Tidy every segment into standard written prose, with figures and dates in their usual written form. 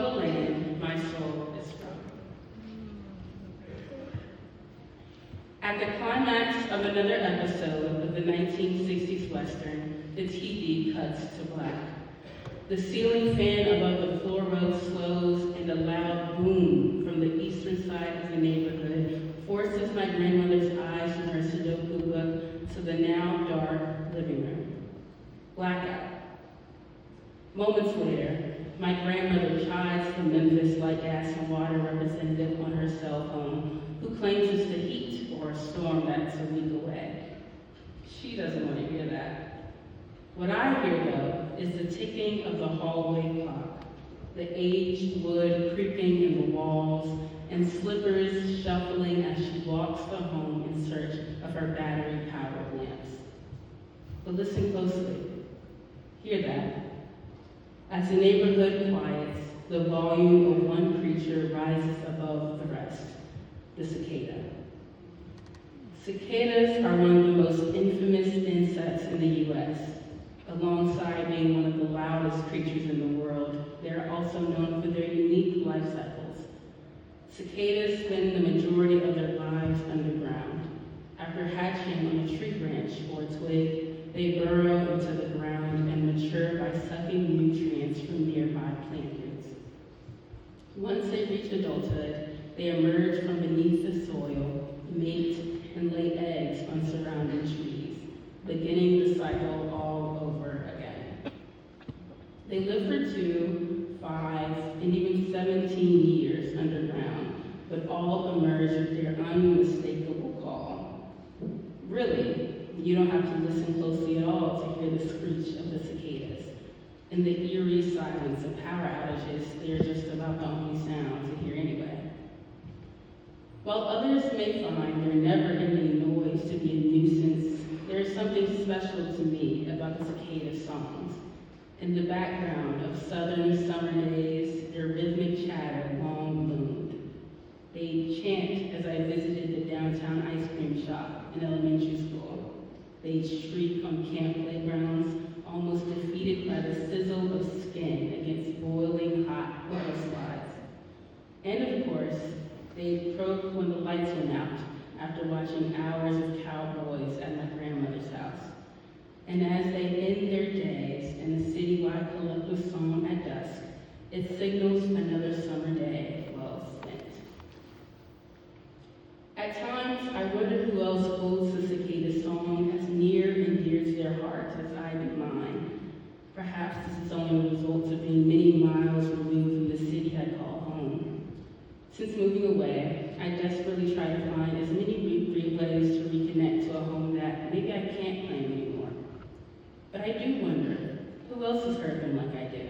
the land my soul is from. At the climax of another episode of the 1960s Western, the TV cuts to black. The ceiling fan above the floor rug slows, and a loud boom from the eastern side of the neighborhood forces my grandmother's eyes from her Sudoku book to the now dark living room. Blackout. Moments later, my grandmother chides the Memphis Light Gas and Water representative on her cell phone, who claims it's the heat or a storm that's a week away. She doesn't want to hear that. What I hear, though, is the ticking of the hallway clock, the aged wood creeping in the walls, and slippers shuffling as she walks the home in search of her battery-powered lamps. But listen closely. Hear that? As the neighborhood quiets, the volume of one creature rises above the rest, the cicada. Cicadas are one of the most infamous insects in the U.S. Alongside being one of the loudest creatures in the world, they are also known for their unique life cycles. Cicadas spend the majority of their lives underground. After hatching on a tree branch or twig, they burrow into the ground and mature by sucking nutrients from nearby plant roots. Once they reach adulthood, they emerge from beneath the soil, mate, and lay eggs on surrounding trees, beginning the cycle all over again. They live for 2, 5, and even 17 years underground, but all emerge with their unmistakable call. Really, you don't have to listen closely at all to hear the screech of the cicadas. In the eerie silence of power outages, they are just about the only sound to hear anyway. While others may find their never-ending noise to be a nuisance, there is something special to me about the cicada songs. In the background of southern summer days, their rhythmic chatter long loomed. They chant as I visited the downtown ice cream shop in elementary school. They'd shriek on camp playgrounds, almost defeated by the sizzle of skin against boiling hot water slides. And of course, they'd croak when the lights went out after watching hours of cowboys at my grandmother's house. And as they end their days in the citywide collective song at dusk, it signals another summer day well spent. At times, I wonder who else holds the cicada song as near and dear to their hearts as I do mine. Perhaps this is only a result of being many miles removed from the city I call home. Since moving away, I desperately try to find as many ways to reconnect to a home that maybe I can't claim anymore. But I do wonder, who else has heard them like I do?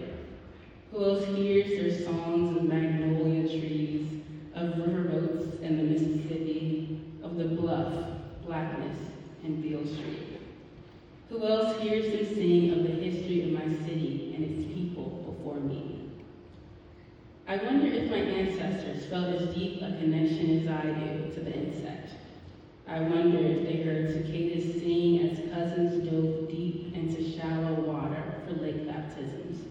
Who else hears their songs of magnolia trees, of riverboats in the Mississippi, of the bluff, blackness, and Beale Street? Who else hears them sing of the history of my city and its people before me? I wonder if my ancestors felt as deep a connection as I do to the insect. I wonder if they heard cicadas sing as cousins dove deep into shallow water for lake baptisms.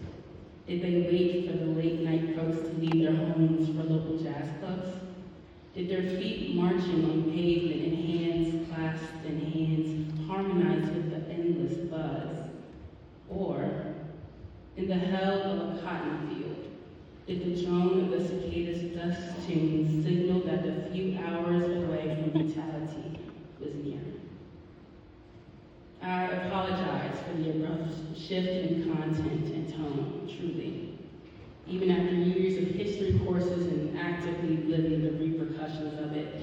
Did they wait for the late night crooks to leave their homes for local jazz clubs? Did their feet marching on pavement and hands clasped in hands harmonize with the endless buzz? Or, in the hell of a cotton field, did the drone of the cicada's dust tune signal that the few hours away from brutality was near? I apologize for the abrupt shift in content and tone, truly. Even after years of history courses and actively living the repercussions of it,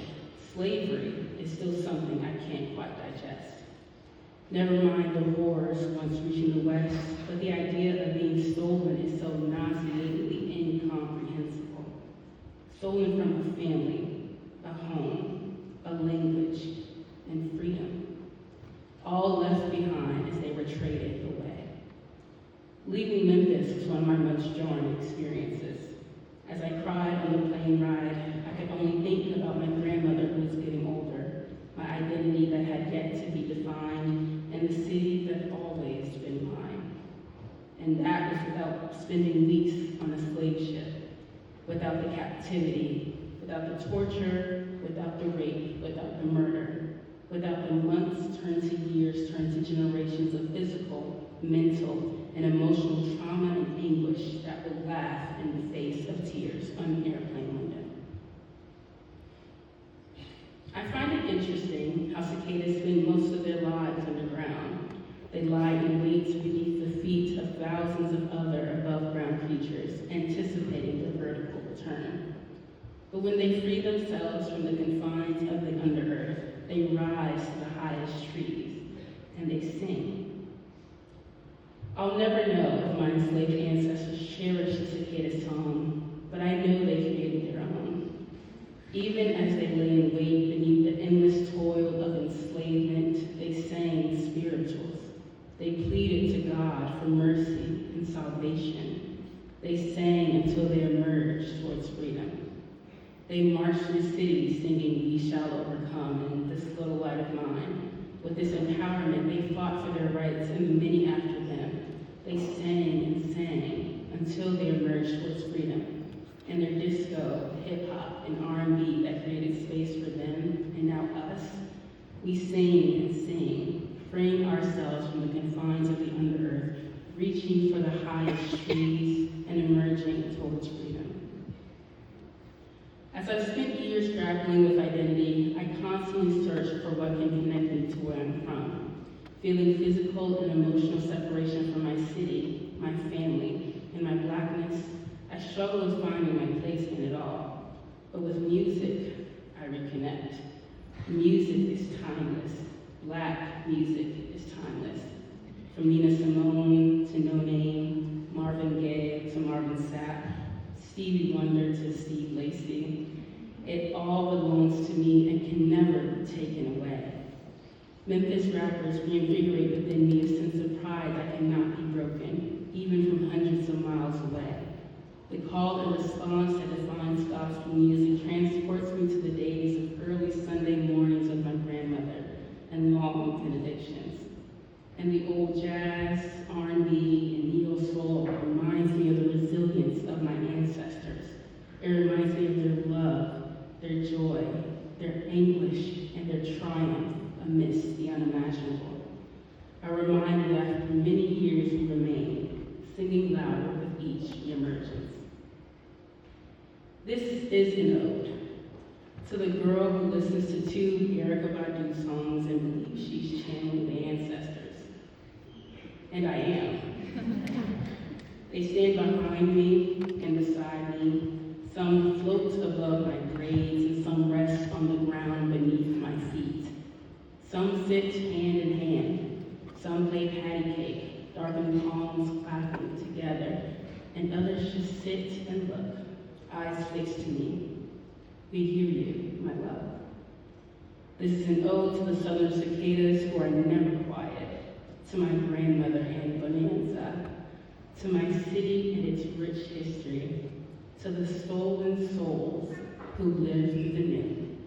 slavery is still something I can't quite digest. Never mind the horrors once reaching the West, but the idea of being stolen is so nauseatingly incomprehensible. Stolen from a family, a home, a language, and freedom. All left behind as they were traded away. Leaving Memphis was one of my most jarring experiences. As I cried on the plane ride, I could only think about my grandmother who was getting older, my identity that had yet to be defined, and the city that had always been mine. And that was without spending weeks on a slave ship, without the captivity, without the torture, without the rape, without the murder, without the months turned to years, turned to generations of physical, mental, and emotional trauma and anguish that would laugh in the face of tears on an airplane window. I find it interesting how cicadas spend most of their lives underground. They lie in wait beneath the feet of thousands of other above-ground creatures, anticipating their vertical return. But when they free themselves from the confines of the underearth, they rise to the highest trees, and they sing. I'll never know if my enslaved ancestors cherished the cicada's song, but I know they created their own. Even as they lay in wait beneath the endless toil of enslavement, they sang spirituals. They pleaded to God for mercy and salvation. They sang until they emerged towards freedom. They marched through cities singing, "We shall overcome," and "This little light of mine." With this empowerment, they fought for their rights, and the many after them. They sang and sang until they emerged towards freedom. And their disco, hip-hop, and R&B that created space for them, and now us, we sing and sing, freeing ourselves from the confines of the underearth, reaching for the highest trees, and emerging towards freedom. As I've spent years grappling with identity, I constantly search for what can connect me to where I'm from. Feeling physical and emotional separation from my city, my family, and my Blackness, I struggle with finding my place in it all. But with music, I reconnect. Music is timeless. Black music is timeless. From Nina Simone to No Name, Marvin Gaye to Marvin Sapp, Stevie Wonder to Steve Lacy, it all belongs to me and can never be taken away. Memphis rappers reinvigorate within me a sense of pride that cannot be broken, even from hundreds of miles away. The call and response that defines gospel music transports me to the days of early Sunday mornings with my grandmother and long benedictions. And the old jazz, R&B, and neo-soul reminds me of the resilience of my ancestors. It reminds me of their love, their joy, their anguish, and their triumph amidst the unimaginable. A reminder that for many years we remain, singing louder with each reemergence. This is an ode to the girl who listens to two Erykah Badu songs and believes she's channeling the ancestors. And I am. They stand behind me and beside me. Some float above my braids and some rest on the ground beneath my feet. Some sit hand in hand. Some play patty cake, darkened palms clapping together. And others just sit and look, eyes fixed to me. We hear you, my love. This is an ode to the southern cicadas who are never quiet, to my grandmother Annie Bonanza, to my city and its rich history, to the stolen souls who live through the new,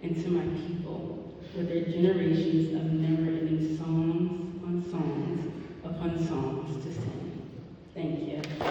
and to my people with their generations of never-ending songs on songs upon songs to sing. Thank you.